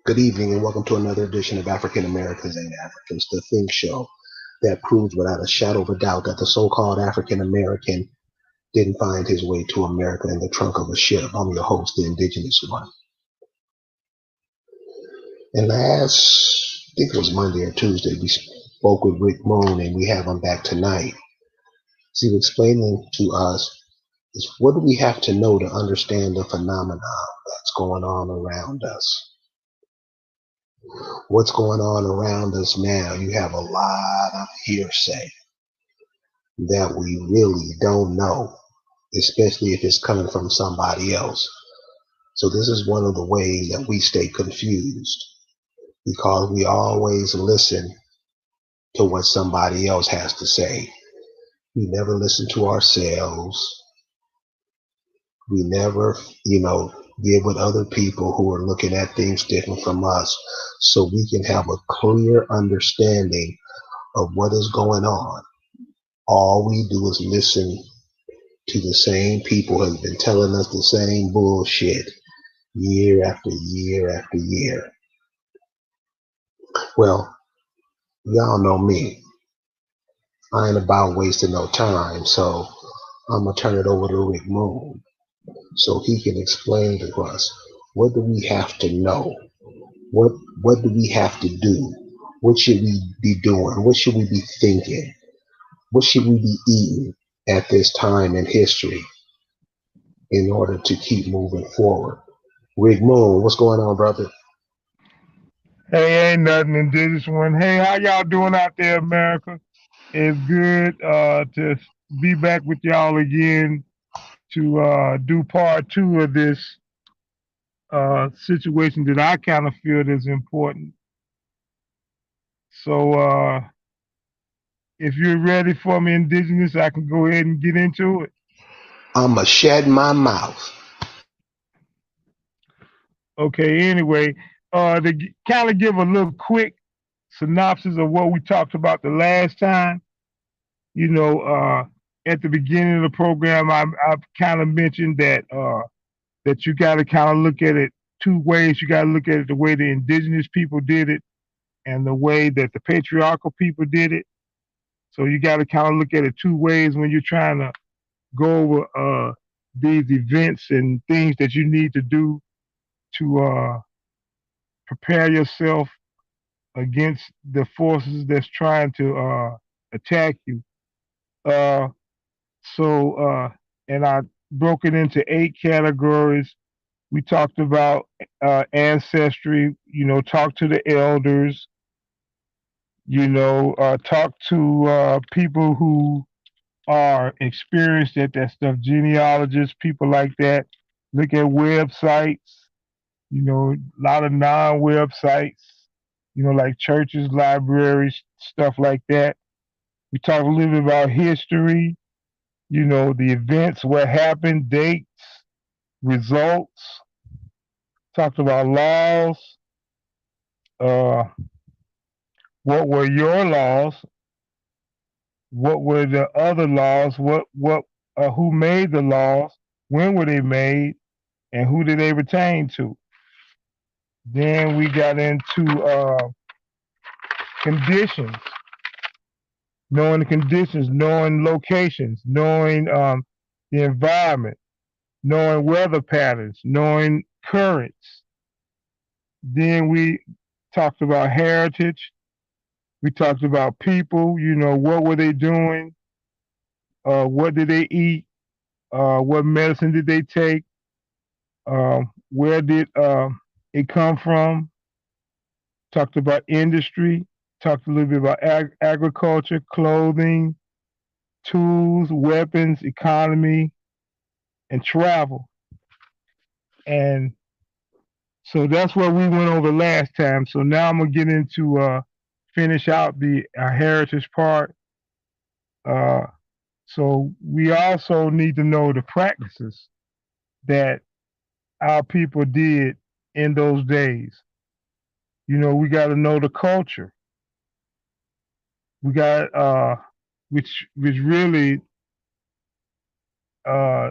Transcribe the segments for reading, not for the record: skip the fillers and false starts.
Good evening and welcome to another edition of African Americans Ain't Africans, the Think Show that proves without a shadow of a doubt that the so-called African American didn't find his way to America in the trunk of a ship. I'm your host, the indigenous one. And last, I think it was Monday or Tuesday, we spoke with Rick Moon and we have him back tonight. So he was explaining to us is what do we have to know to understand the phenomenon that's going on around us? What's going on around us now? You have a lot of hearsay that we really don't know, especially if it's coming from somebody else. So this is one of the ways that we stay confused because we always listen to what somebody else has to say. We never listen to ourselves. We never, get with other people who are looking at things different from us so we can have a clear understanding of what is going on. All we do is listen to the same people who have been telling us the same bullshit year after year after year. Well, y'all know me. I ain't about wasting no time, so I'm gonna turn it over to Rick Moon so he can explain to us what do we have to know? What do we have to do? What should we be doing? What should we be thinking? What should we be eating at this time in history in order to keep moving forward? Rick Moon, what's going on, brother? Hey, ain't nothing indigenous one. Hey, how y'all doing out there, America? It's good to be back with y'all again to do part two of this situation that I kind of feel is important. So, if you're ready for me, indigenous, I can go ahead and get into it. I'ma shed my mouth. Okay, anyway, to kind of give a little quick synopsis of what we talked about the last time. you know, uh, at the beginning of the program, I've kind of mentioned that you got to kind of look at it two ways. You got to look at it the way the indigenous people did it and the way that the patriarchal people did it. So you got to kind of look at it two ways when you're trying to go over these events and things that you need to do to prepare yourself against the forces that's trying to attack you. Uh, So, and I broke it into eight categories. We talked about ancestry, talk to the elders, talk to people who are experienced at that stuff, genealogists, people like that. Look at websites, a lot of non websites, like churches, libraries, stuff like that. We talked a little bit about history, the events, what happened, dates, results, talked about laws, uh, what were your laws, what were the other laws, who made the laws, when were they made, and who did they pertain to. Then we got into conditions, knowing the conditions, knowing locations, knowing the environment, knowing weather patterns, knowing currents. Then we talked about heritage. We talked about people, what were they doing? What did they eat? What medicine did they take? Where did it come from? Talked about industry. Talked a little bit about agriculture, clothing, tools, weapons, economy, and travel. And so that's what we went over last time. So now I'm gonna get into finish out the heritage part. Uh, So we also need to know the practices that our people did in those days. We got to know the culture. We got which really uh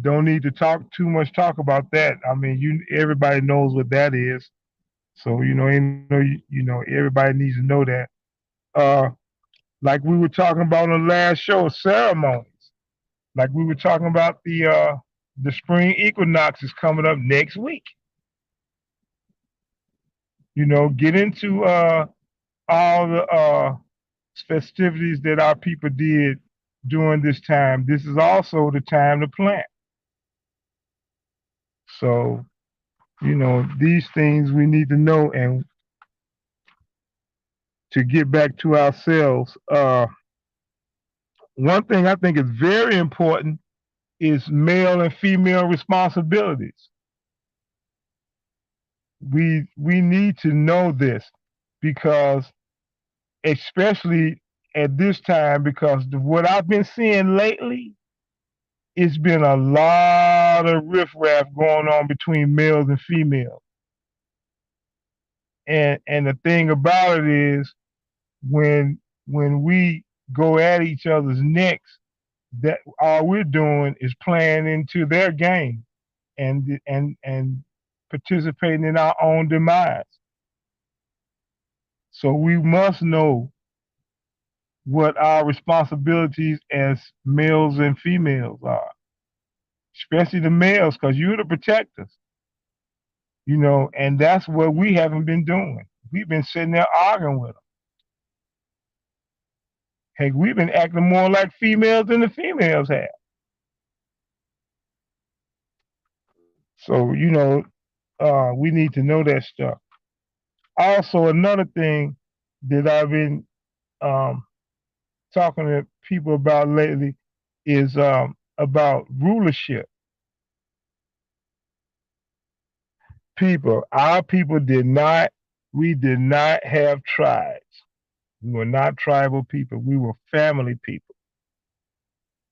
don't need to talk too much talk about that. I mean, everybody knows what that is. So everybody needs to know that. Uh, like we were talking about on the last show, ceremonies. Like we were talking about the spring equinox is coming up next week. Get into all the festivities that our people did during this time. This is also the time to plant. So, these things we need to know. And to get back to ourselves, one thing I think is very important is male and female responsibilities. We need to know this because especially at this time, because what I've been seeing lately, it's been a lot of riffraff going on between males and females. And the thing about it is when we go at each other's necks, that all we're doing is playing into their game and participating in our own demise. So we must know what our responsibilities as males and females are, especially the males, because you're the protectors, and that's what we haven't been doing. We've been sitting there arguing with them. Hey, we've been acting more like females than the females have. So, we need to know that stuff. Also, another thing that I've been um, talking to people about lately is about rulership. Our people we did not have tribes. We were not tribal people. We were family people,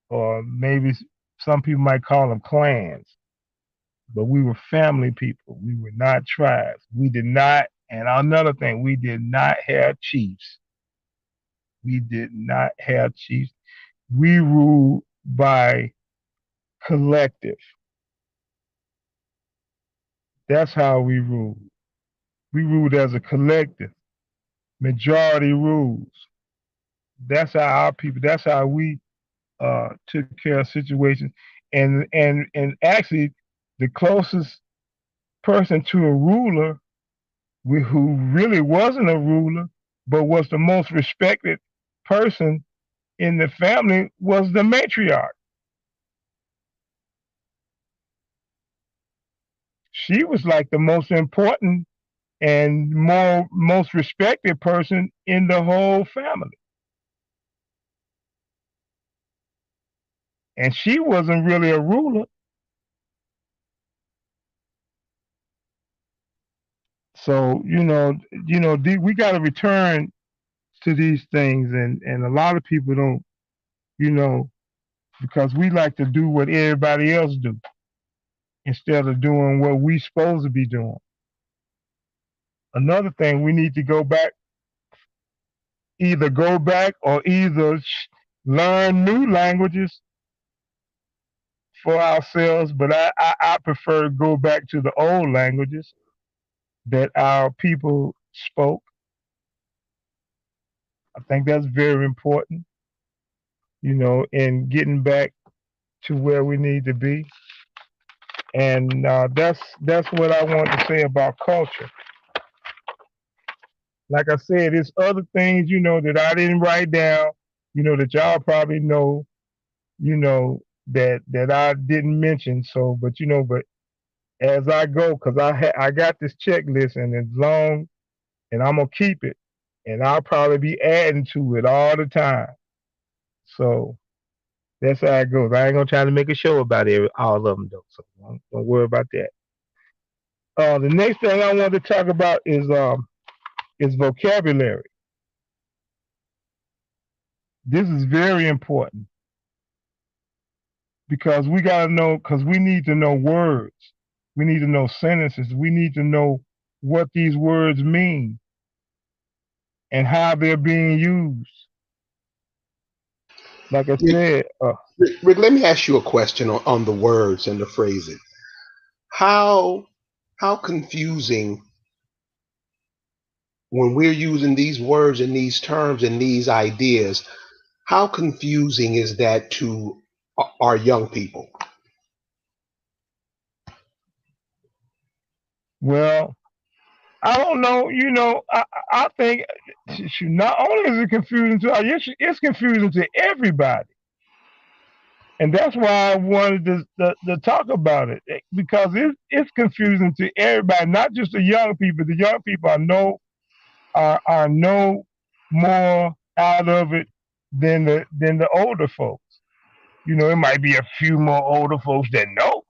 or maybe some people might call them clans. But we were family people. We were not tribes. We did not, and another thing, we did not have chiefs. We did not have chiefs. We ruled by collective. That's how we ruled. We ruled as a collective. Majority rules. That's how our people. That's how we took care of situations. And actually, the closest person to a ruler, who really wasn't a ruler, but was the most respected person in the family, was the matriarch. She was like the most important and most respected person in the whole family. And she wasn't really a ruler. So, we got to return to these things. And a lot of people don't, you know, because we like to do what everybody else do instead of doing what we supposed to be doing. Another thing, we need to go back or either learn new languages for ourselves, but I prefer to go back to the old languages that our people spoke. I think that's very important, in getting back to where we need to be. And that's what I want to say about culture. Like I said, there's other things, that I didn't write down, that y'all probably know, that I didn't mention. So, but as I go, because I got this checklist and it's long, and I'm gonna keep it, and I'll probably be adding to it all the time. So that's how it goes. I ain't gonna try to make a show about all of them though. So don't worry about that. The next thing I want to talk about is vocabulary. This is very important because we gotta know, because we need to know words. We need to know sentences. We need to know what these words mean and how they're being used. Like I said, Rick, let me ask you a question on the words and the phrases. How confusing when we're using these words and these terms and these ideas, how confusing is that to our young people? Well, I don't know. I think not only is it confusing to it's confusing to everybody, and that's why I wanted to talk about it because it's confusing to everybody, not just the young people. The young people are no more out of it than the older folks. It might be a few more older folks that know,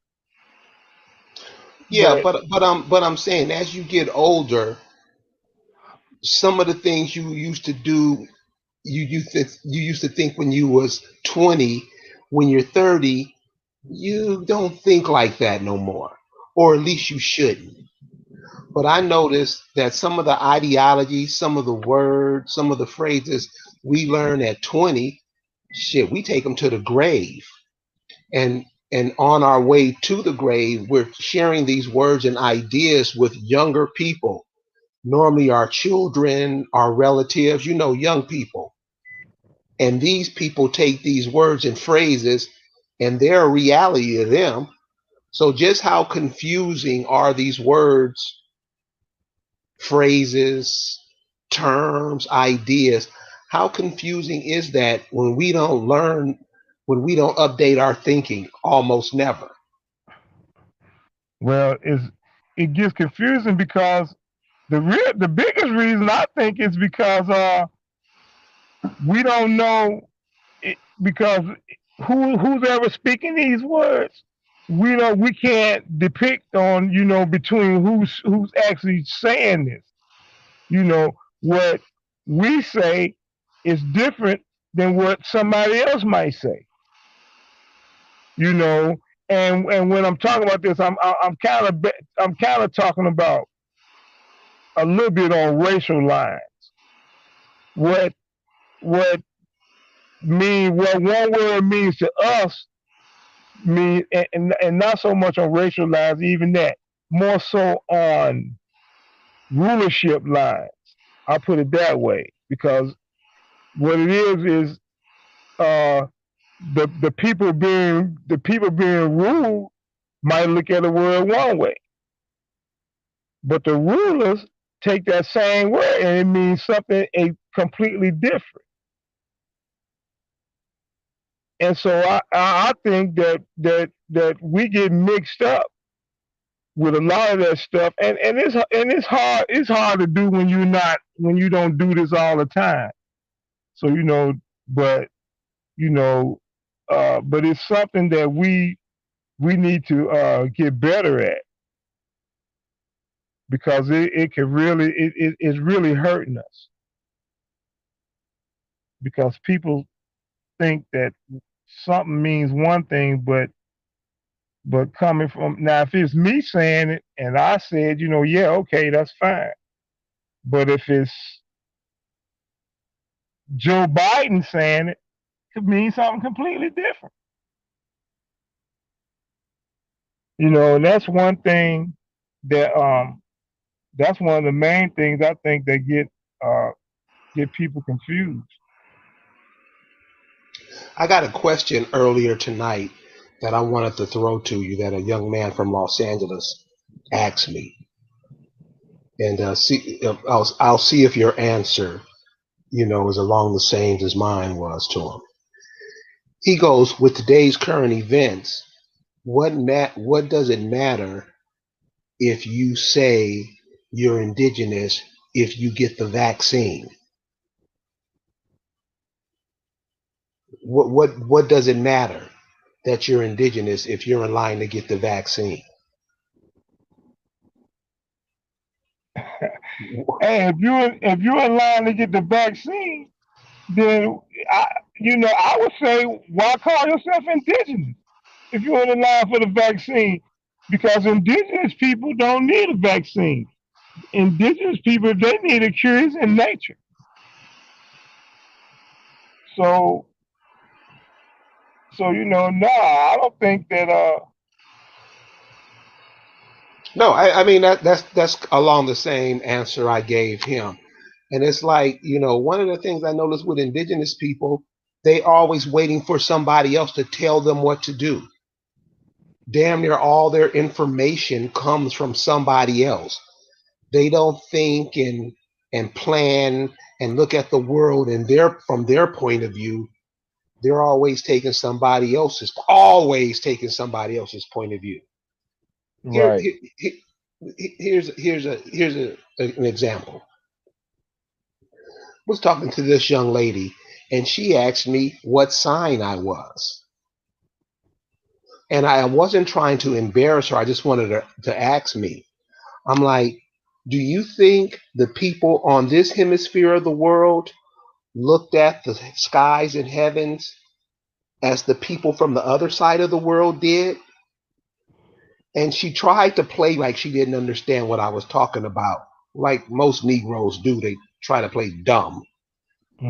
Yeah, but but I'm saying as you get older, some of the things you used to do, you used to think when you was 20, when you're 30, you don't think like that no more, or at least you shouldn't. But I noticed that some of the ideologies, some of the words, some of the phrases we learn at 20, shit, we take them to the grave. And and on our way to the grave, we're sharing these words and ideas with younger people, normally our children, our relatives, young people. And these people take these words and phrases and they're a reality to them. So just how confusing are these words, phrases, terms, ideas? How confusing is that when we don't learn, when we don't update our thinking? Almost never. well, it gets confusing because the biggest reason I think is because we don't know because who's ever speaking these words, we can't depict on between who's actually saying this. What we say is different than what somebody else might say. You know, and when I'm talking about this, I'm kind of talking about a little bit on racial lines. What what what one word means to us mean and not so much on racial lines, even that, more so on rulership lines. I'll put it that way because what it is uh, the people being ruled might look at the word one way, but the rulers take that same word and it means something completely different. And so I think that we get mixed up with a lot of that stuff, and it's hard to do when you don't do this all the time. So but you know, but it's something that we need to get better at because it can really it's really hurting us because people think that something means one thing, but coming from now, if it's me saying it and I said, yeah, okay, that's fine. But if it's Joe Biden saying it, could mean something completely different. And that that's one of the main things I think that get people confused. I got a question earlier tonight that I wanted to throw to you that a young man from Los Angeles asked me, and I'll see if your answer, is along the same as mine was to him. He goes, with today's current events, what does it matter if you say you're indigenous if you get the vaccine? What does it matter that you're indigenous if you're in line to get the vaccine? Hey, if you're in line to get the vaccine, then I I would say why call yourself indigenous if you're in line for the vaccine? Because indigenous people don't need a vaccine. Indigenous people they need a cure is in nature. So no, I don't think that No, I mean that's along the same answer I gave him. And it's like, one of the things I notice with indigenous people, they always waiting for somebody else to tell them what to do. Damn near all their information comes from somebody else. They don't think and plan and look at the world and from their point of view. They're always taking somebody else's point of view. Here, Right. here, here's an example. I was talking to this young lady, and she asked me what sign I was, and I wasn't trying to embarrass her. I just wanted her to ask me. I'm like, do you think the people on this hemisphere of the world looked at the skies and heavens as the people from the other side of the world did? And she tried to play like she didn't understand what I was talking about, like most Negroes do. They try to play dumb.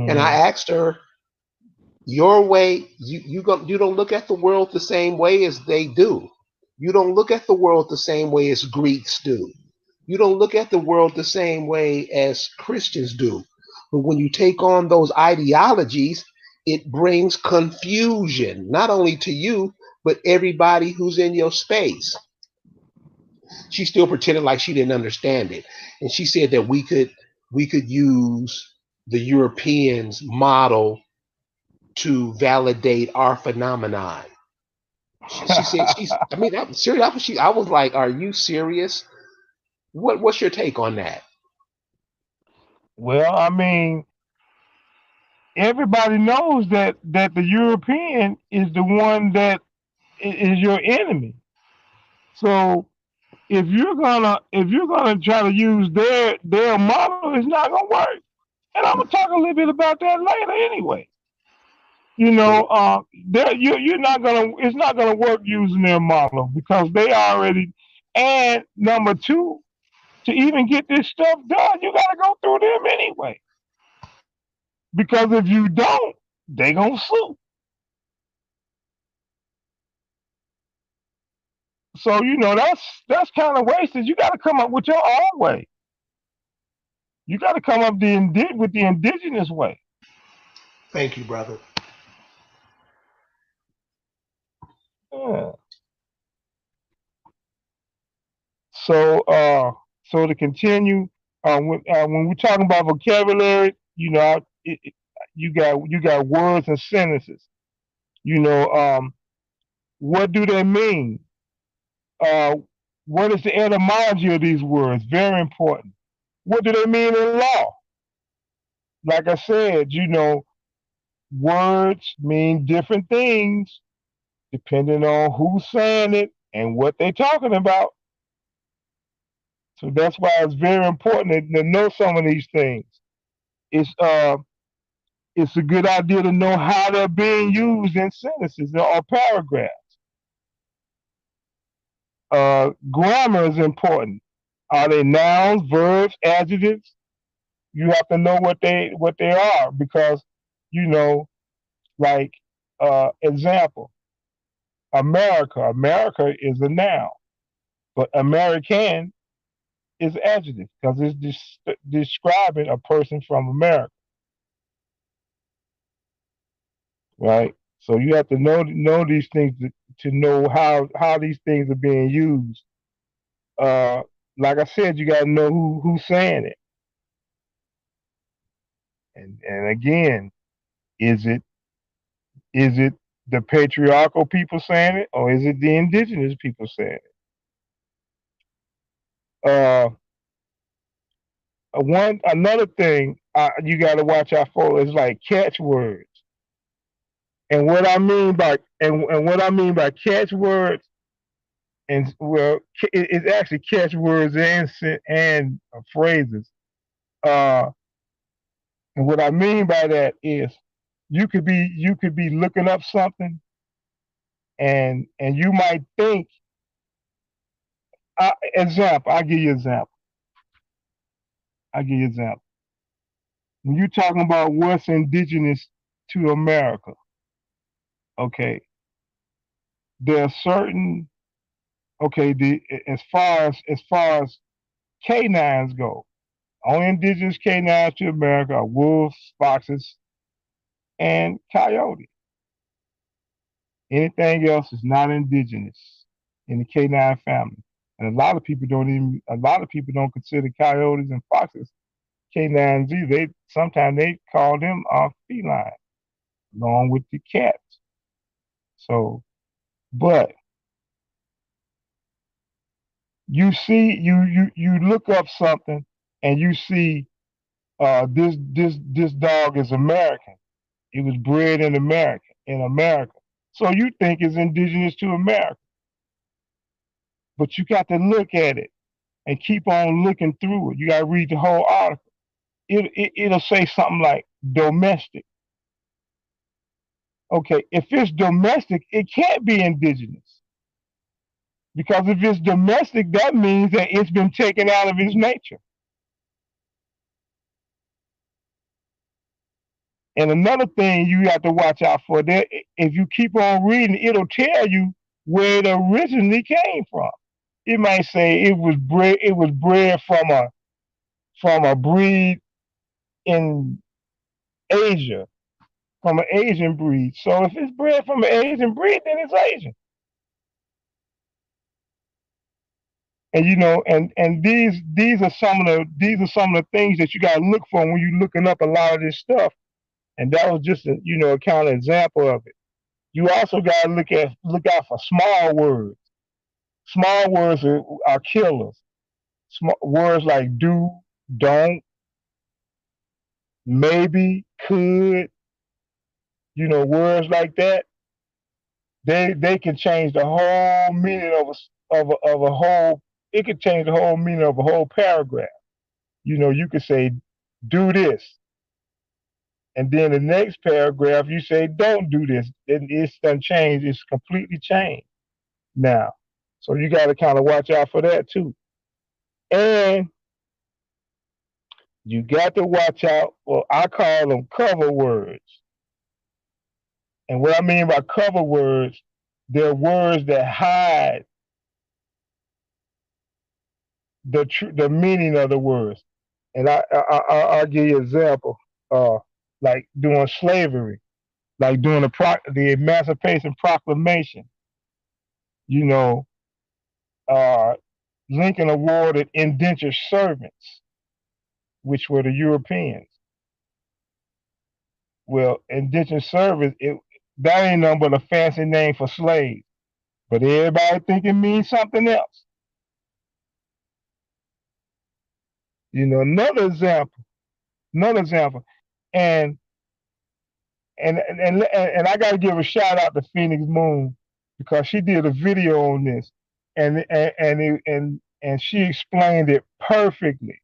And I Hmm. asked her, your way, you don't look at the world the same way as they do. You don't look at the world the same way as Greeks do. You don't look at the world the same way as Christians do. But when you take on those ideologies, it brings confusion, not only to you, but everybody who's in your space. She still pretended like she didn't understand it. And she said that we could use the Europeans model to validate our phenomenon. She said I mean, that serious. I was like, are you serious? What's your take on that? Well, I mean, everybody knows that the European is the one that is your enemy. So if you're gonna try to use their model, it's not gonna work. And I'm gonna talk a little bit about that later anyway. You're not gonna it's not gonna work using their model because they already. And number two, to even get this stuff done, you gotta go through them anyway. Because if you don't, they gonna sue. So that's kind of wasted. You got to come up with your own way. You got to come up with the indigenous way. Thank you, brother. Yeah. So so to continue, when we're talking about vocabulary, you got words and sentences. You know, what do they mean? Uh, what is the etymology of these words? Very important. What do they mean in law? Like I said, words mean different things depending on who's saying it and what they're talking about. So that's why it's very important to know some of these things. It's uh it's a good idea to know how they're being used in sentences or paragraphs. Grammar is important. Are they nouns, verbs, adjectives? You have to know what they are because you know, like example, America. America is a noun, but American is adjective because it's describing a person from America, right? So you have to know these things to know how these things are being used. Uh, like I said, you got to know who's saying it, and again, is it is it the patriarchal people saying it, or is it the indigenous people saying it? One another thing you got to watch out for is like catchwords. And what I mean by catchwords, and well, it's actually catchwords and phrases. Uh, and what I mean by that is you could be looking up something, and you might think. Example. I'll give you example. I'll give you example. When you're talking about what's indigenous to America, okay, there are certain okay. As far as canines go, Only indigenous canines to America are wolves, foxes, and coyotes. Anything else is not indigenous in the canine family. And a lot of people don't consider coyotes and foxes canines either. Sometimes they call them feline along with the cats. So, but you look up something and you see this dog is American. It was bred in America. So you think it's indigenous to America. But you got to look at it and keep on looking through it. You got to read the whole article. It'll say something like domestic. Okay, if it's domestic, it can't be indigenous. Because if it's domestic, that means that it's been taken out of its nature. And another thing you have to watch out for there, if you keep on reading, it'll tell you where it originally came from. It might say it was bred from a breed in Asia, from an Asian breed. So if it's bred from an Asian breed, then it's Asian. And these are some of the things that you gotta look for when you're looking up a lot of this stuff. And that was just a kind of example of it. You also gotta look out for small words. Small words are killers. Words like do, don't, maybe, could, words like that. They can change the whole meaning of a whole. It could change the whole meaning of a whole paragraph. You could say do this, and then the next paragraph you say don't do this. It's done changed. It's completely changed now. So you got to kind of watch out for that too. And you got to watch out for, I call them cover words. And what I mean by cover words, they're words that hide the meaning of the words. And I'll give you an example. Like during slavery, like during the Emancipation Proclamation, you know, uh, Lincoln awarded indentured servants, which were the Europeans. Well, indentured servants, that ain't nothing but a fancy name for slaves. But everybody think it means something else. Another example, and and I got to give a shout out to Phoenix Moon because she did a video on this, and she explained it perfectly.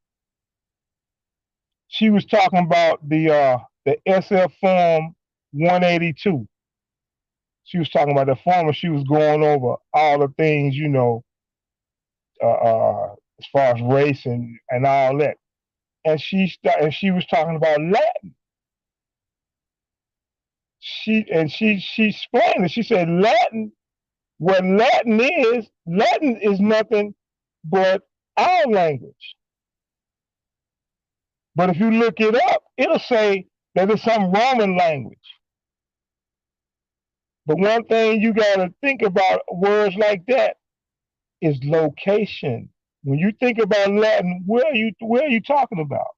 She was talking about the SF Form 182. She was talking about the form, and she was going over all the things, as far as race and all that. And she was talking about Latin. She explained it. She said Latin. What Latin is nothing but our language. But if you look it up, it'll say that it's some Roman language. But one thing you got to think about words like that is location. When you think about Latin, where are you talking about?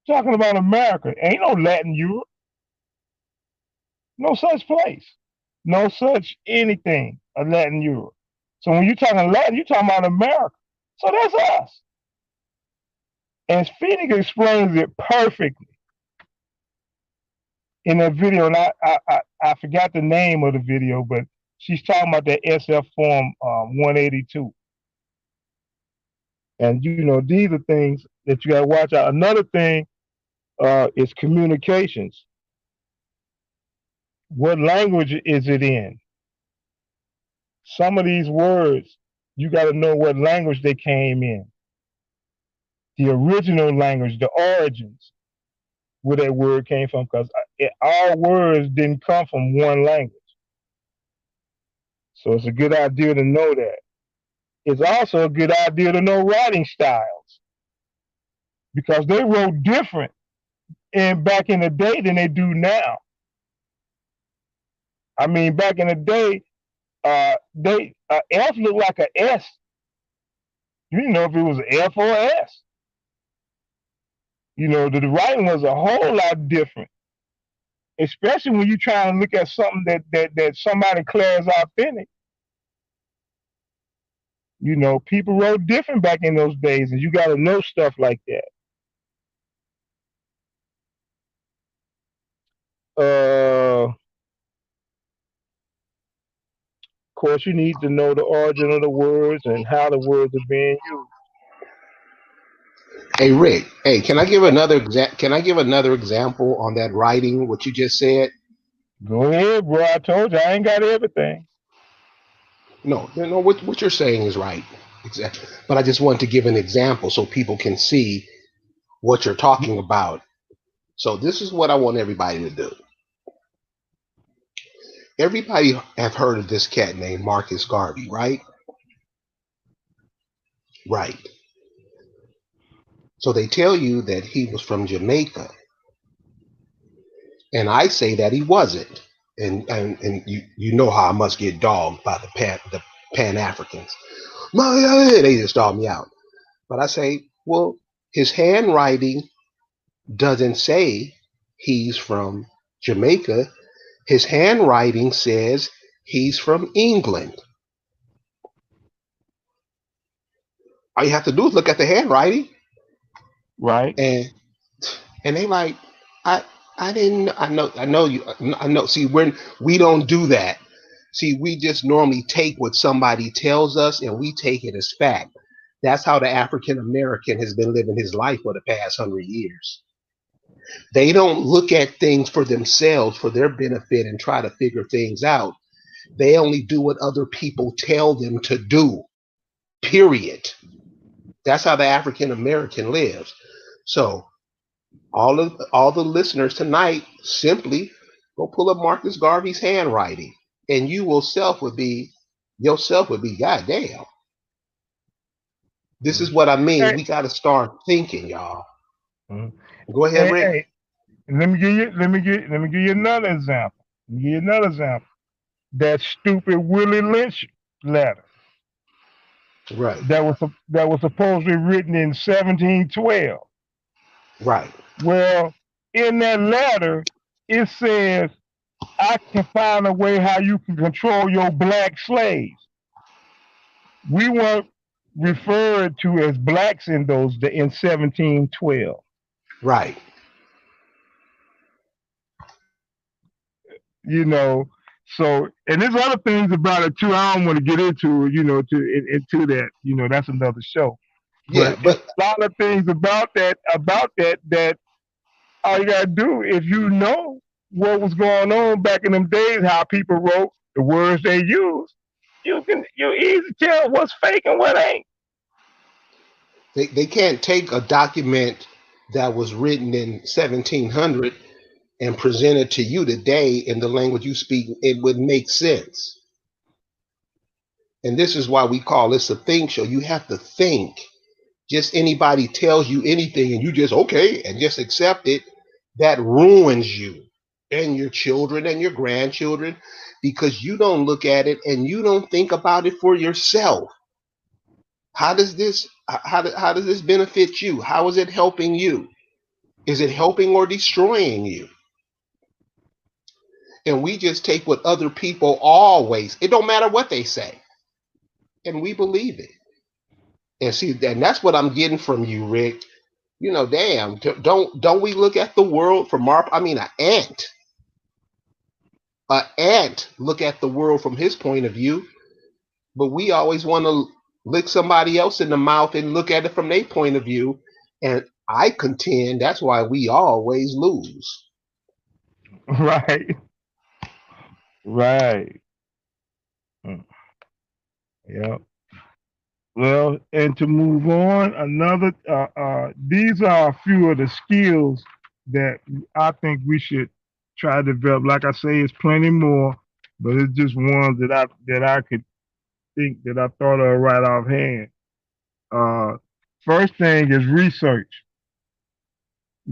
Talking about America. Ain't no Latin Europe. No such place. No such anything of Latin Europe. So when you're talking Latin, you're talking about America. So that's us. And Phoenix explains it perfectly in that video. And I forgot the name of the video, but she's talking about that SF Form 182. And these are things that you got to watch out. Another thing is communications. What language is it in? Some of these words, you got to know what language they came in. The original language, the origins, where that word came from, because all words didn't come from one language. So it's a good idea to know that. It's also a good idea to know writing styles. because they wrote different and back in the day than they do now. I mean, back in the day, they F looked like a S. You didn't know if it was an F or an S. The writing was a whole lot different, especially when you try and look at something that somebody declares authentic. People wrote different back in those days, and you got to know stuff like that. Of course, you need to know the origin of the words and how the words are being used. Hey Rick, hey, can I give another example on that writing? What you just said? Go ahead, bro. I told you I ain't got everything. No, no, no. What you're saying is right, exactly. But I just want to give an example so people can see what you're talking about. So this is what I want everybody to do. Everybody have heard of this cat named Marcus Garvey, right? Right. So they tell you that he was from Jamaica, and I say that he wasn't. And you know how I must get dogged by the Pan Africans. They just dog me out. But I say, well, his handwriting doesn't say he's from Jamaica. His handwriting says he's from England. All you have to do is look at the handwriting, Right. and they like, I I didn't. I know you. I know. See, we don't do that. See, we just normally take what somebody tells us and we take it as fact. That's how the African American has been living his life for the past 100 years. They don't look at things for themselves for their benefit and try to figure things out. They only do what other people tell them to do. Period. That's how the African American lives. So all the listeners tonight simply go pull up Marcus Garvey's handwriting, and yourself would be goddamn. This is what I mean. Hey, We got to start thinking, y'all. mhm. Go ahead, hey, Rick. hey, let me give you another example. Let me give you another example. That stupid Willie Lynch letter Right, that was supposedly written in 1712. right, Well, in that letter, it says, "I can find a way how you can control your black slaves." We weren't referred to as blacks in 1712. right. You know, and there's other things about it too. I don't want to get into into that. That's another show. Yeah, But it's but a lot of things about that all you gotta do if you know what was going on back in them days, how people wrote the words they used, you easy tell what's fake and what ain't. they can't take a document that was written in 1700 and present it to you today in the language you speak. It would make sense. And this is why we call this a think show. You have to think. Just anybody tells you anything and you just okay and just accept it, that ruins you and your children and your grandchildren because you don't look at it and you don't think about it for yourself. How does this benefit you? How is it helping you? Is it helping or destroying you? And we just take what other people always, it don't matter what they say, and we believe it. And see, and that's what I'm getting from you, Rick. Damn, don't we look at the world from our? I mean, an ant look at the world from his point of view, but we always want to lick somebody else in the mouth and look at it from their point of view. And I contend that's why we always lose. Right, right. Mm, yeah. Well, and to move on, these are a few of the skills that I think we should try to develop. Like I say, it's plenty more, but it's just ones that I could think that I thought of right offhand. Uh, First thing is research.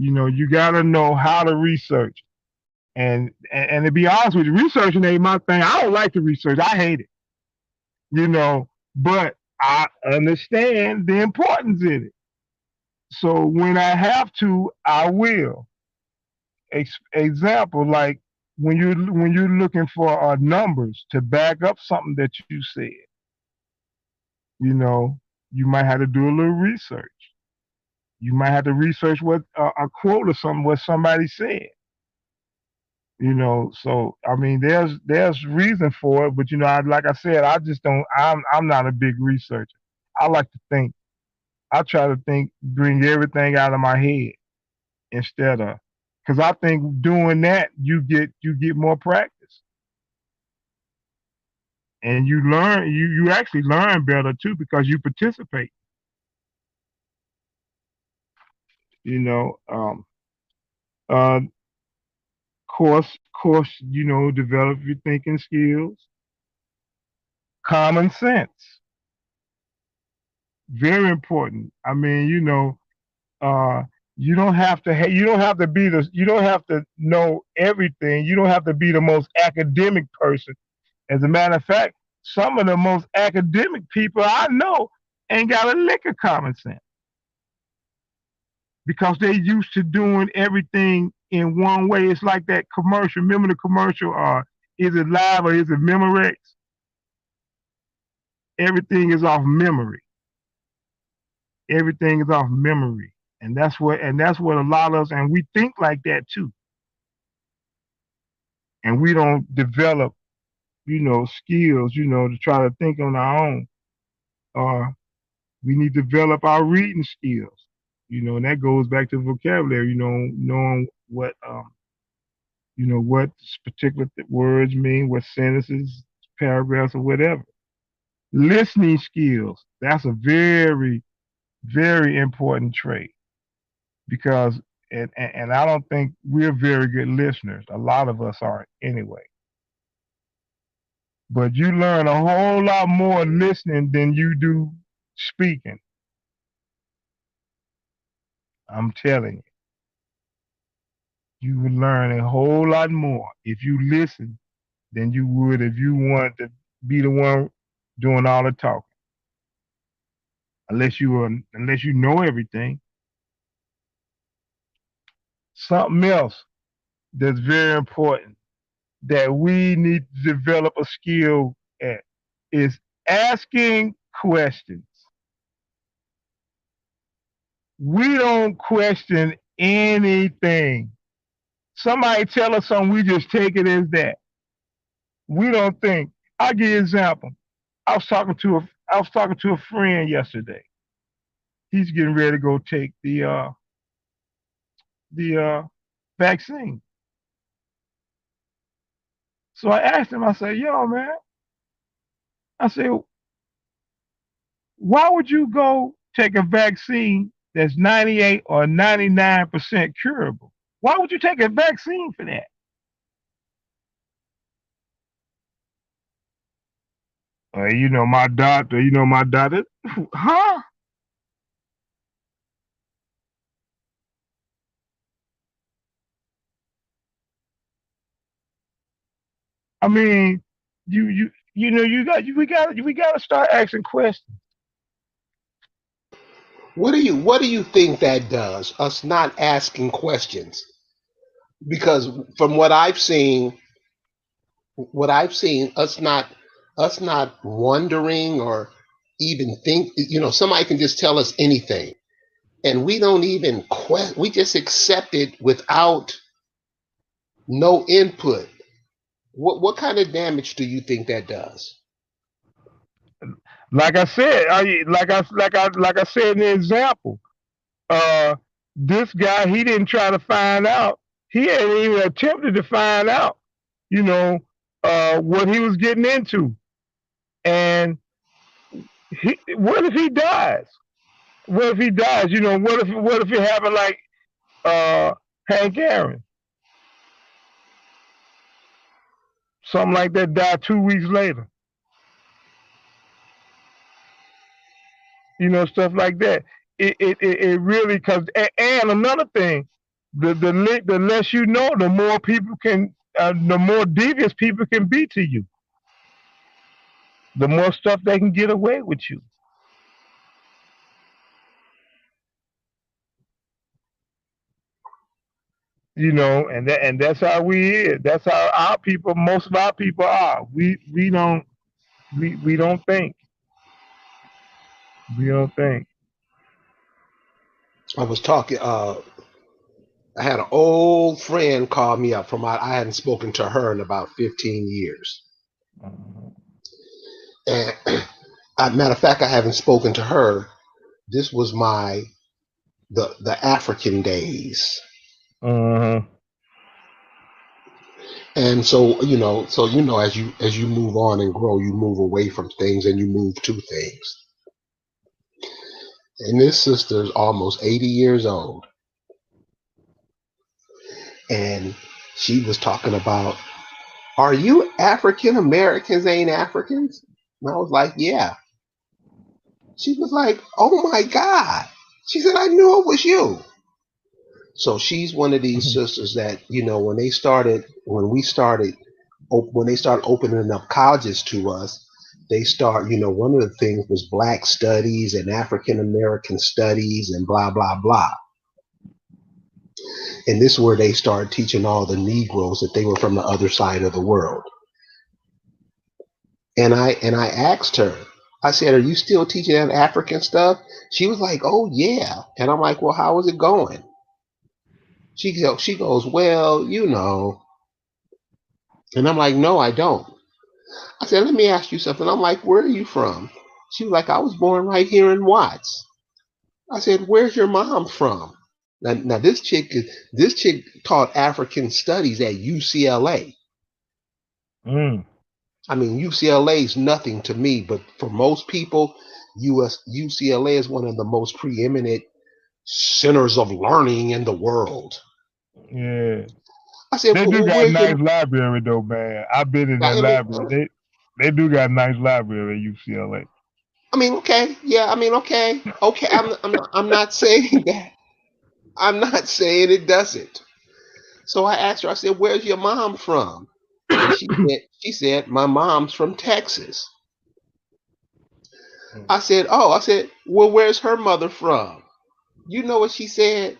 You got to know how to research. And to be honest with you, researching ain't my thing. I don't like to research. I hate it. You know, but I understand the importance in it. So when I have to, I will. Example, like when you're looking for numbers to back up something that you said, you know, you might have to do a little research. You might have to research what a quote or something what somebody said. So I mean, there's reason for it, but like I said, I just don't. I'm not a big researcher. I like to think. I try to think, bring everything out of my head instead of, because I think doing that you get more practice and you learn. You actually learn better too because you participate. You know, uh, course, develop your thinking skills, common sense, very important. I mean, uh, you don't have to you don't have to know everything. You don't have to be the most academic person. As a matter of fact, some of the most academic people I know ain't got a lick of common sense because they used to doing everything in one way. It's like that commercial. Remember the commercial? Is it live or is it Memorex? Everything is off memory. Everything is off memory, and that's what a lot of us, and we think like that too, and we don't develop skills to try to think on our own. Or we need to develop our reading skills. And that goes back to vocabulary. Knowing what particular words mean, what sentences, paragraphs, or whatever. Listening skills. That's a very, very important trait because, and I don't think we're very good listeners. A lot of us aren't anyway. But you learn a whole lot more listening than you do speaking. I'm telling you will learn a whole lot more if you listen than you would if you wanted to be the one doing all the talking. Unless you know everything. Something else that's very important that we need to develop a skill at is asking questions. We don't question anything. Somebody tell us something, we just take it as that. We don't think. I'll give you an example. I was talking to a friend yesterday. He's getting ready to go take the vaccine. So I asked him. I said, "Yo, man," I said, "why would you go take a vaccine that's 98 or 99% curable? Why would you take a vaccine for that?" My doctor, huh? I mean, we got to start asking questions. What do you think that does? Us not asking questions? Because from what I've seen, us not wondering or even think, somebody can just tell us anything, and we don't even we just accept it without no input. What kind of damage do you think that does? Like I said, like I said in the example, uh, this guy he didn't try to find out. He hadn't even attempted to find out, you know, what he was getting into. And what if he dies? What if he dies? What if it happened like uh, Hank Aaron, something like that, died 2 weeks later. Stuff like that. It really, because, and another thing. The less you know, the more people can, the more devious people can be to you. The more stuff they can get away with you. And that's how we is. That's how our people, most of our people are. We don't think. We don't think. I was talking. I had an old friend call me up from I hadn't spoken to her in about 15 years. And matter of fact, I haven't spoken to her. This was the African days. Uh-huh. And so as you move on and grow, you move away from things and you move to things. And this sister's almost 80 years old, and she was talking about, are you African Americans ain't Africans? And I was like, yeah. She was like, oh my God. She said, I knew it was you. So she's one of these sisters that, when they started opening up colleges to us, one of the things was Black studies and African American studies and blah, blah, blah. And this is where they started teaching all the Negroes that they were from the other side of the world. And I asked her, I said, are you still teaching that African stuff? She was like, oh yeah. And I'm like, well, how is it going? She goes, well, And I'm like, no, I don't. I said, let me ask you something. I'm like, where are you from? She was like, I was born right here in Watts. I said, where's your mom from? Now this chick taught African studies at UCLA. Mm. I mean, UCLA is nothing to me, but for most people, UCLA is one of the most preeminent centers of learning in the world. Yeah. I said, They well, do got a where's nice your? library though, man. I've been in that library. They do got a nice library at UCLA. I mean, okay, yeah, I mean, okay, okay. I'm not saying that. I'm not saying it doesn't. So I asked her. I said, "Where's your mom from?" And she said, "My mom's from Texas." I said, "Oh," I said, "Well, where's her mother from?" You know what she said?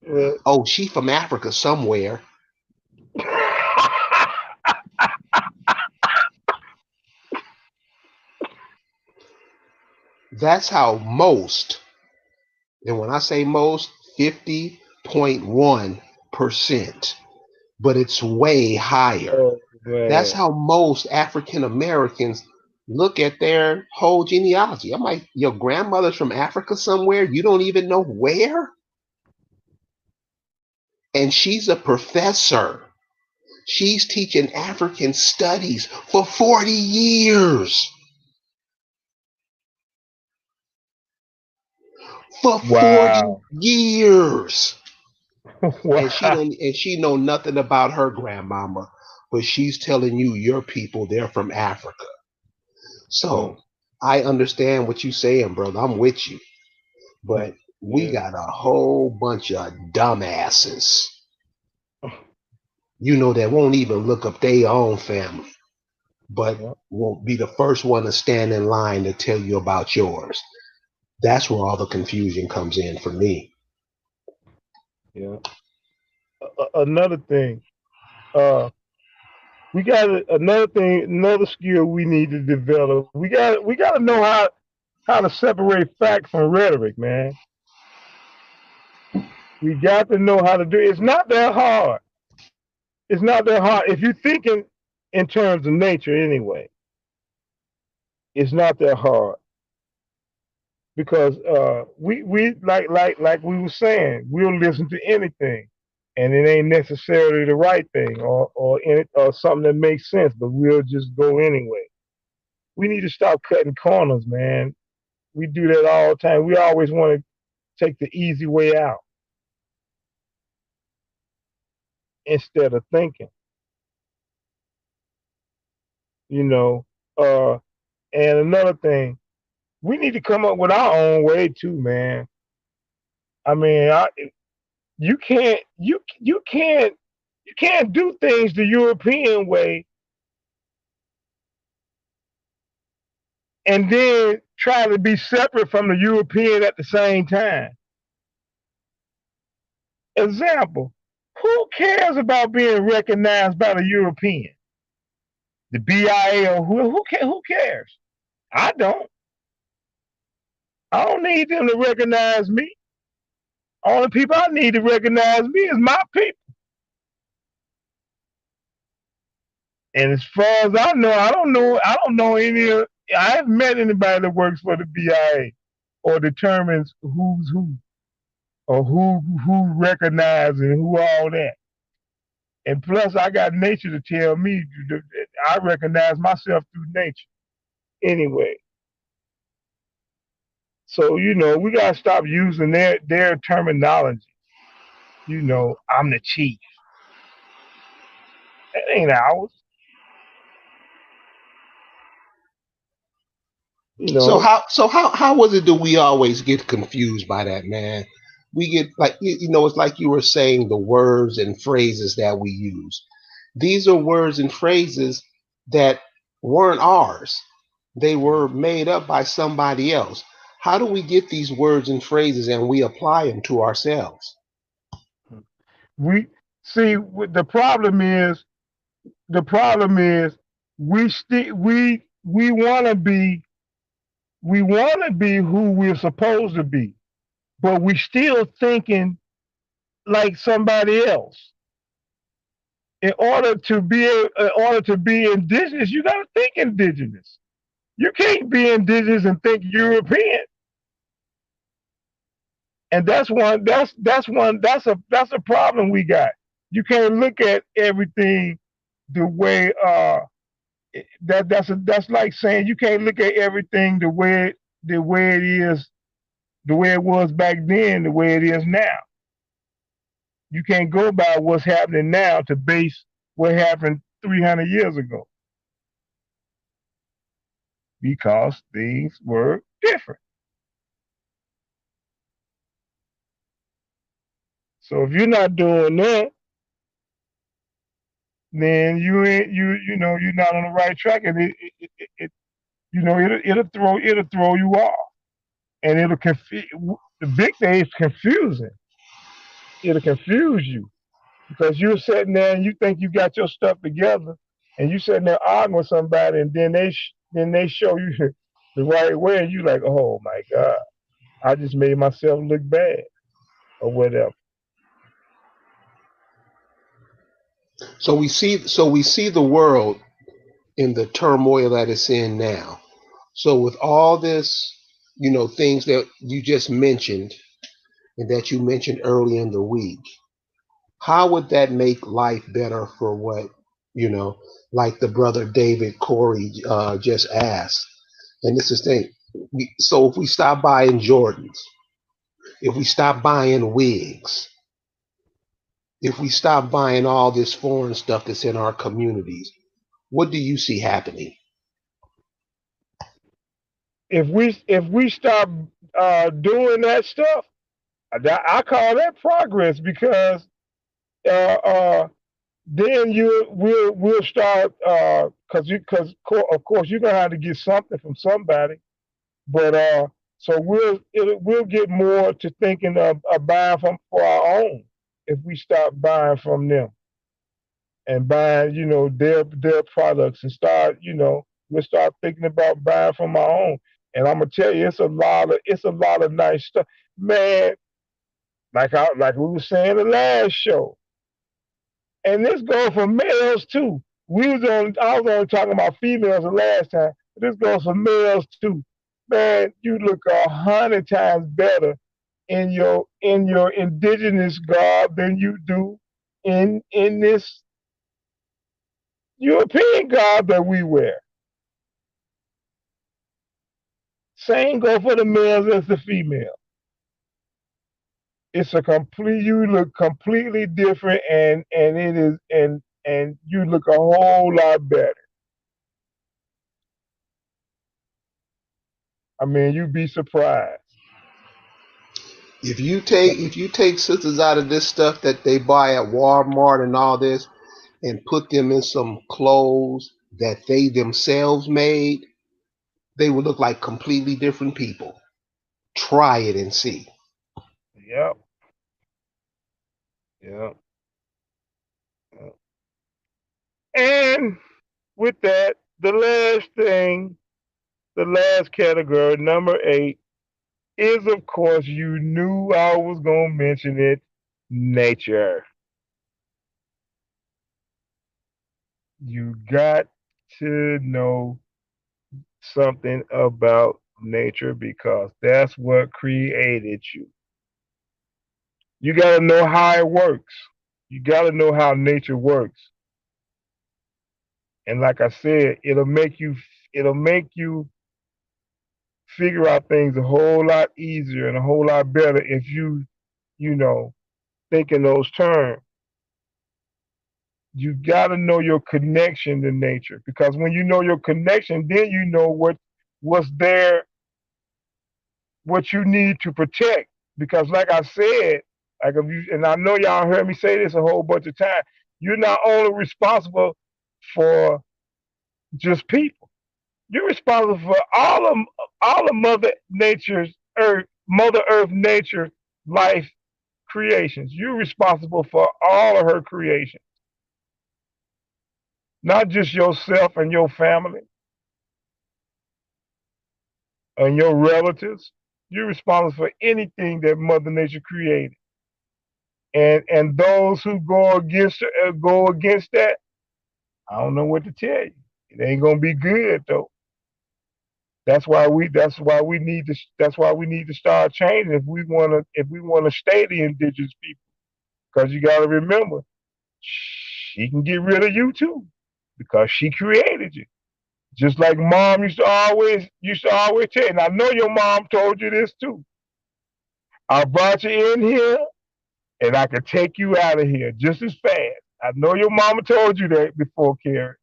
Yeah. "Oh, she from Africa somewhere." That's how most, and when I say most, 50.1%, but it's way higher. Oh That's man. how most African Americans look at their whole genealogy. I'm like, your grandmother's from Africa somewhere? You don't even know where? And she's a professor. She's teaching African studies for 40 years. For 40 Wow. years. And she Wow. don't and she know nothing about her grandmama, but she's telling you your people they're from Africa. Mm. So I understand what you're saying, brother. I'm with you. But we Yeah. got a whole bunch of dumbasses, that won't even look up their own family, but Yeah. won't be the first one to stand in line to tell you about yours. That's where all the confusion comes in for me. Yeah. Another thing. Uh, we got another thing. Another skill we need to develop. We got to know how to separate fact from rhetoric, man. We got to know how to do it. It's not that hard. It's not that hard. If you're thinking in terms of nature anyway, it's not that hard because we like we were saying, we'll listen to anything, and it ain't necessarily the right thing or something that makes sense, but we'll just go anyway. We need to stop cutting corners, man. We do that all the time. We always want to take the easy way out instead of thinking, you know. Uh, and another thing, we need to come up with our own way too, man. I mean, you can't do things the European way and then try to be separate from the European at the same time. Example, who cares about being recognized by the European? The BIA or who cares? I don't. I don't need them to recognize me. Only people I need to recognize me is my people. And as far as I know, I don't know any. I haven't met anybody that works for the BIA or determines who's who or who recognizes and who all that. And plus, I got nature to tell me that I recognize myself through nature anyway. So we gotta stop using their terminology. I'm the chief. That ain't ours. You So know, how was it that we always get confused by that, man? We get like it's like you were saying the words and phrases that we use. These are words and phrases that weren't ours. They were made up by somebody else. How do we get these words and phrases and we apply them to ourselves? we see the problem is we want to be who we're supposed to be, but we still thinking like somebody else. In order to be indigenous, you got to think indigenous. You can't be indigenous and think European. And that's a problem we got. You can't look at everything the way that's like saying you can't look at everything the way it is, the way it was back then, the way it is now. You can't go by what's happening now to base what happened 300 years ago because things were different. So if you're not doing that, then you're not on the right track, and it'll throw you off, and it'll confuse. The big thing is confusing. It'll confuse you because you're sitting there and you think you got your stuff together, and you sitting there arguing with somebody, and then they show you the right way, and you like, oh my god, I just made myself look bad or whatever. So we see the world in the turmoil that it's in now. So with all this, things that you just mentioned and that you mentioned early in the week, how would that make life better for what, you know, like the brother David Corey just asked? And this is the thing. So if we stop buying Jordans, if we stop buying wigs, if we stop buying all this foreign stuff that's in our communities, what do you see happening? If we stop doing that stuff, I call that progress because uh, uh, then we'll start because of course you're gonna have to get something from somebody, but so we'll get more to thinking of buying from for our own if we stop buying from them and buying their products and we'll start thinking about buying from our own. And I'm gonna tell you, it's a lot of nice stuff, man. Like we were saying the last show, and this goes for males too. I was only talking about females the last time, but this goes for males too. Man, you look 100 times better in your indigenous garb than you do in this European garb that we wear. Same go for the males as the female. You look completely different, and it is and you look a whole lot better. I mean, you'd be surprised. If you take sisters out of this stuff that they buy at Walmart and all this and put them in some clothes that they themselves made, they would look like completely different people. Try it and see. Yep. Yep. Yep. And with that, the last category, number 8, is of course you knew I was gonna mention it, nature. You got to know something about nature because that's what created you. You got to know how it works. You got to know how nature works. And like I said, it'll make you figure out things a whole lot easier and a whole lot better if you know, think in those terms. You got to know your connection to nature because when you know your connection, then you know what's there, what you need to protect. Because like I said, like if you, and I know y'all heard me say this a whole bunch of times, you're not only responsible for just people. You're responsible for all of Mother Earth nature life creations. You're responsible for all of her creations, not just yourself and your family and your relatives. You're responsible for anything that Mother Nature created. And those who go against that, I don't know what to tell you. It ain't gonna be good though. That's why we need to start changing if we wanna stay the indigenous people. Because you gotta remember, she can get rid of you too. Because she created you. Just like mom used to always tell you, and I know your mom told you this too. I brought you in here and I can take you out of here just as fast. I know your mama told you that before, Karen.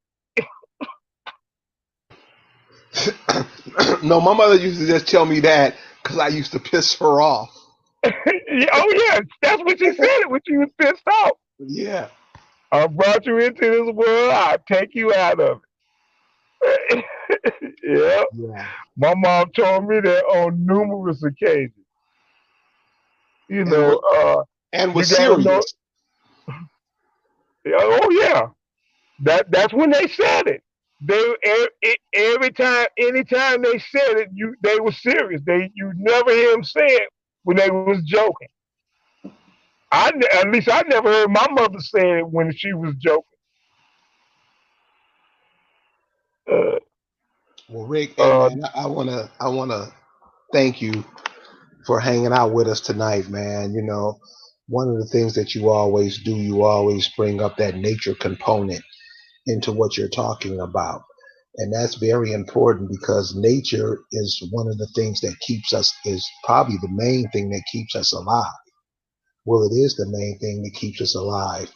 No, my mother used to just tell me that because I used to piss her off. Oh yeah, that's what she said it when she was pissed off. Yeah, I brought you into this world. I'll take you out of it. Yeah, yeah, my mom told me that on numerous occasions. You and know, and you was gotta know. serious. Oh yeah, that's when they said it. Every time, anytime they said it, they were serious. You never hear them say it when they was joking. At least I never heard my mother say it when she was joking. Uh, Well, Rick, hey uh, man, I wanna thank you for hanging out with us tonight, man. One of the things that you always do, you always bring up that nature component into what you're talking about. And that's very important because nature is one of the things that keeps us, is probably the main thing that keeps us alive. Well, it is the main thing that keeps us alive.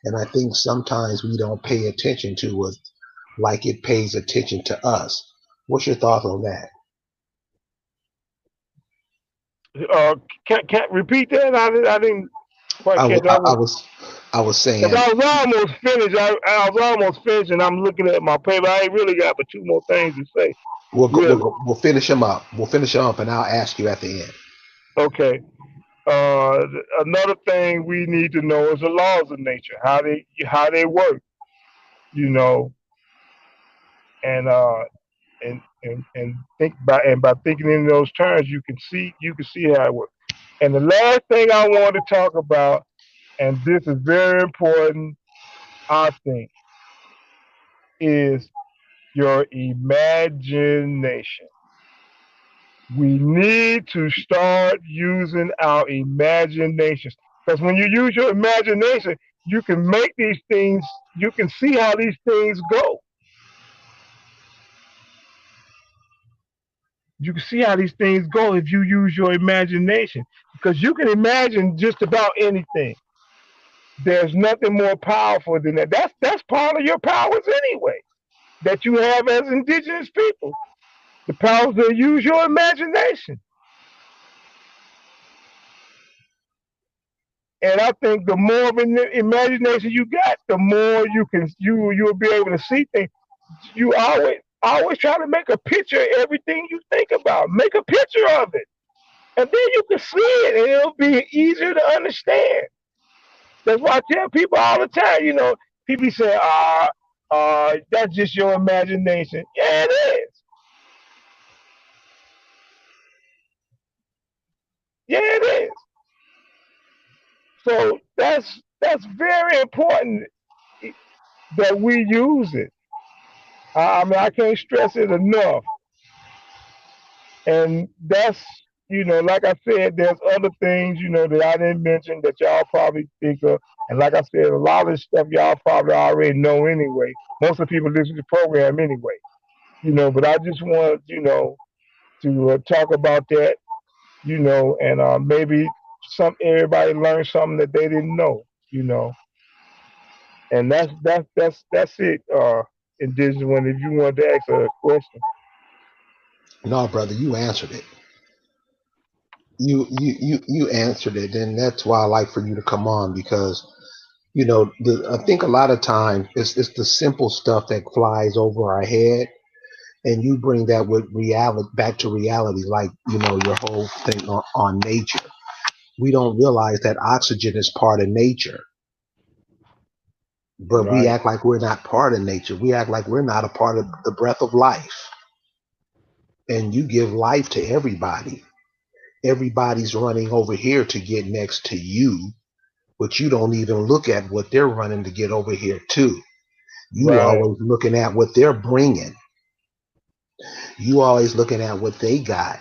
And I think sometimes we don't pay attention to it like it pays attention to us. What's your thought on that? uh, can't repeat that. I didn't quite I, catch. w- I was I was Cause saying, I was almost finished. I was almost finished, and I'm looking at my paper. I ain't really got but two more things to say. Really. we'll finish them up. We'll finish them up, and I'll ask you at the end. Okay. Uh, Another thing we need to know is the laws of nature, how they work. You know, and by thinking in those terms, you can see how it works. And the last thing I want to talk about, and this is very important, I think, is your imagination. We need to start using our imaginations because when you use your imagination, you can make these things. You can see how these things go. You can see how these things go if you use your imagination because you can imagine just about anything. There's nothing more powerful than that. That's part of your powers anyway that you have as indigenous people. The powers to use your imagination. And I think the more of an imagination you got, the more you'll be able to see things. You always try to make a picture of everything you think about. Make a picture of it, and then you can see it, and it'll be easier to understand. That's why I tell people all the time. People say, that's just your imagination." Yeah, it is. Yeah, it is. So that's very important that we use it. I mean, I can't stress it enough. And like I said, there's other things, that I didn't mention that y'all probably think of. And like I said, a lot of this stuff y'all probably already know anyway. Most of the people listen to the program anyway, but I just wanted, to talk about that, and maybe everybody learned something that they didn't know, and that's it. And this is when if you wanted to ask a question. No, brother, you answered it. You answered it, and that's why I like for you to come on because I think a lot of times it's the simple stuff that flies over our head, and you bring that with reality back to reality, like your whole thing on nature. We don't realize that oxygen is part of nature, but we Right, act like we're not part of nature. We act like we're not a part of the breath of life, and you give life to everybody. Everybody's running over here to get next to you, but you don't even look at what they're running to get over here too. You right, always looking at what they're bringing. You always looking at what they got.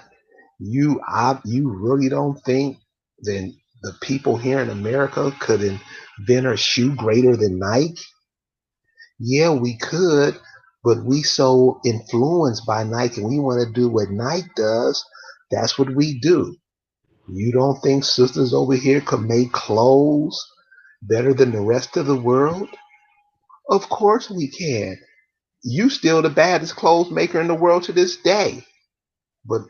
You really don't think that the people here in America could invent a shoe greater than Nike? Yeah, we could, but we so influenced by Nike and we want to do what Nike does. That's what we do. You don't think sisters over here could make clothes better than the rest of the world? Of course we can. You still the baddest clothes maker in the world to this day. But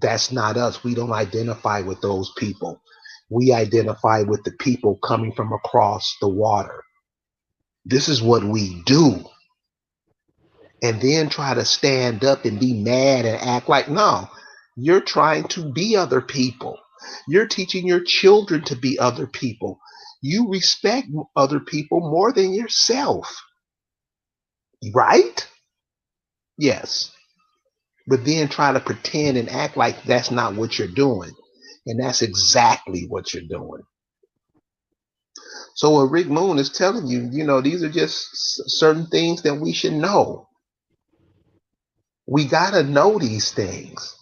that's not us. We don't identify with those people. We identify with the people coming from across the water. This is what we do. And then try to stand up and be mad and act like, no, you're trying to be other people. You're teaching your children to be other people. You respect other people more than yourself, right? Yes. But then try to pretend and act like that's not what you're doing. And that's exactly what you're doing. So what Rick Moon is telling you, these are just certain things that we should know. We got to know these things.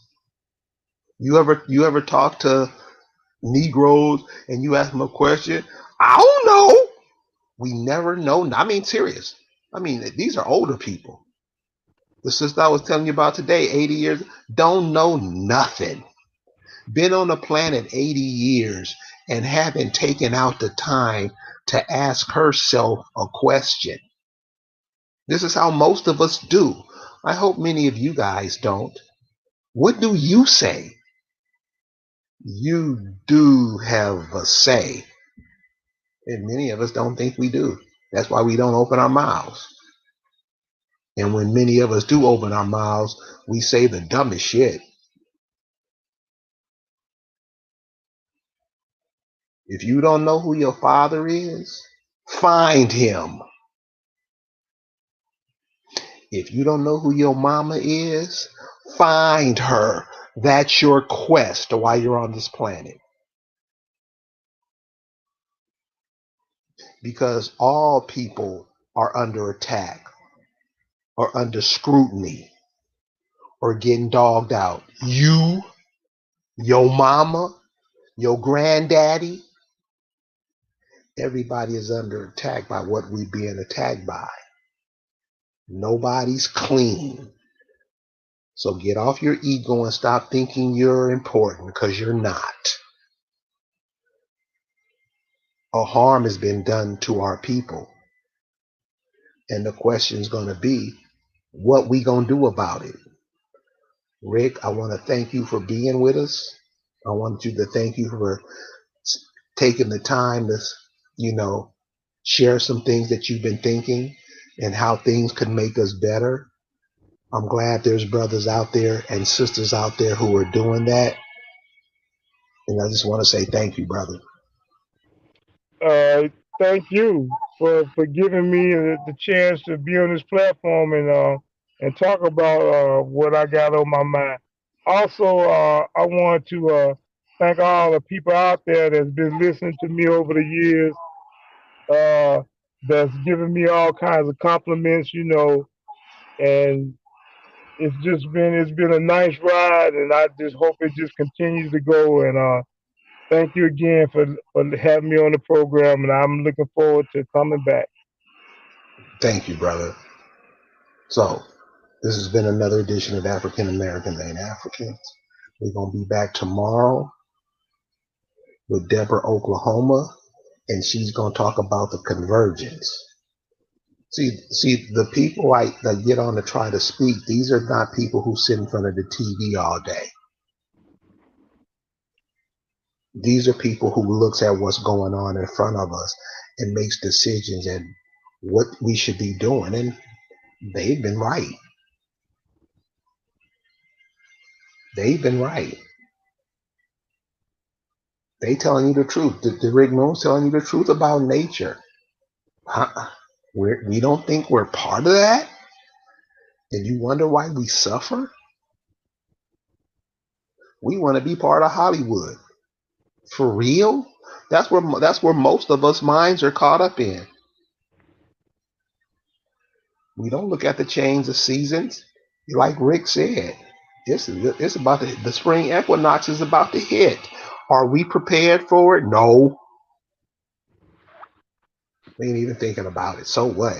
You ever talk to Negroes and you ask them a question? I don't know. We never know. I mean, serious. I mean, these are older people. The sister I was telling you about today, 80 years, don't know nothing. Been on the planet 80 years and haven't taken out the time to ask herself a question. This is how most of us do. I hope many of you guys don't. What do you say? You do have a say. And many of us don't think we do. That's why we don't open our mouths. And when many of us do open our mouths, we say the dumbest shit. If you don't know who your father is, find him. If you don't know who your mama is, find her. That's your quest while you're on this planet. Because all people are under attack or under scrutiny or getting dogged out. You, your mama, your granddaddy, everybody is under attack by what we being attacked by. Nobody's clean. So get off your ego and stop thinking you're important because you're not. A harm has been done to our people. And the question is going to be, what we going to do about it? Rick, I want to thank you for being with us. I want you to thank you for taking the time to, share some things that you've been thinking and how things could make us better. I'm glad there's brothers out there and sisters out there who are doing that. And I just want to say thank you, brother. Thank you for giving me the chance to be on this platform and talk about what I got on my mind. Also, I want to thank all the people out there that's been listening to me over the years. Uh, that's given me all kinds of compliments, and it's been a nice ride, and I just hope it just continues to go. And thank you again for having me on the program, and I'm looking forward to coming back. Thank you, brother. So, this has been another edition of African Americans Ain't Africans. We're going to be back tomorrow with Deborah, Oklahoma, and she's going to talk about the convergence. See, the people that get on to try to speak, these are not people who sit in front of the TV all day. These are people who looks at what's going on in front of us and makes decisions and what we should be doing. And they've been right. They've been right. They telling you the truth. The Rick Moon's telling you the truth about nature. We don't think we're part of that? And you wonder why we suffer? We want to be part of Hollywood. For real? That's where most of us minds are caught up in. We don't look at the change of seasons. Like Rick said, it's about the spring equinox is about to hit. Are we prepared for it? No. We ain't even thinking about it. So what?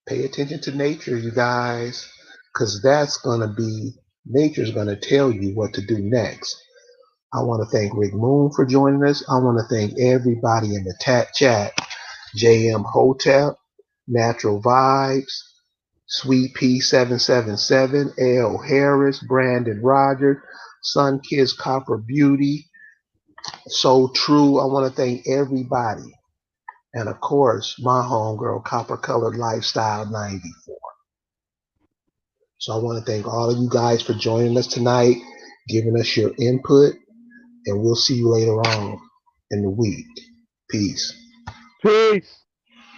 Pay attention to nature, you guys, because nature's gonna tell you what to do next. I want to thank Rick Moon for joining us. I want to thank everybody in the chat. JM Hotel, Natural Vibes, Sweet P777, L Harris, Brandon Rogers, Sun Kids Copper Beauty, So True. I want to thank everybody. And of course, my homegirl, Copper Colored Lifestyle 94. So I want to thank all of you guys for joining us tonight, giving us your input, and we'll see you later on in the week. Peace. Peace.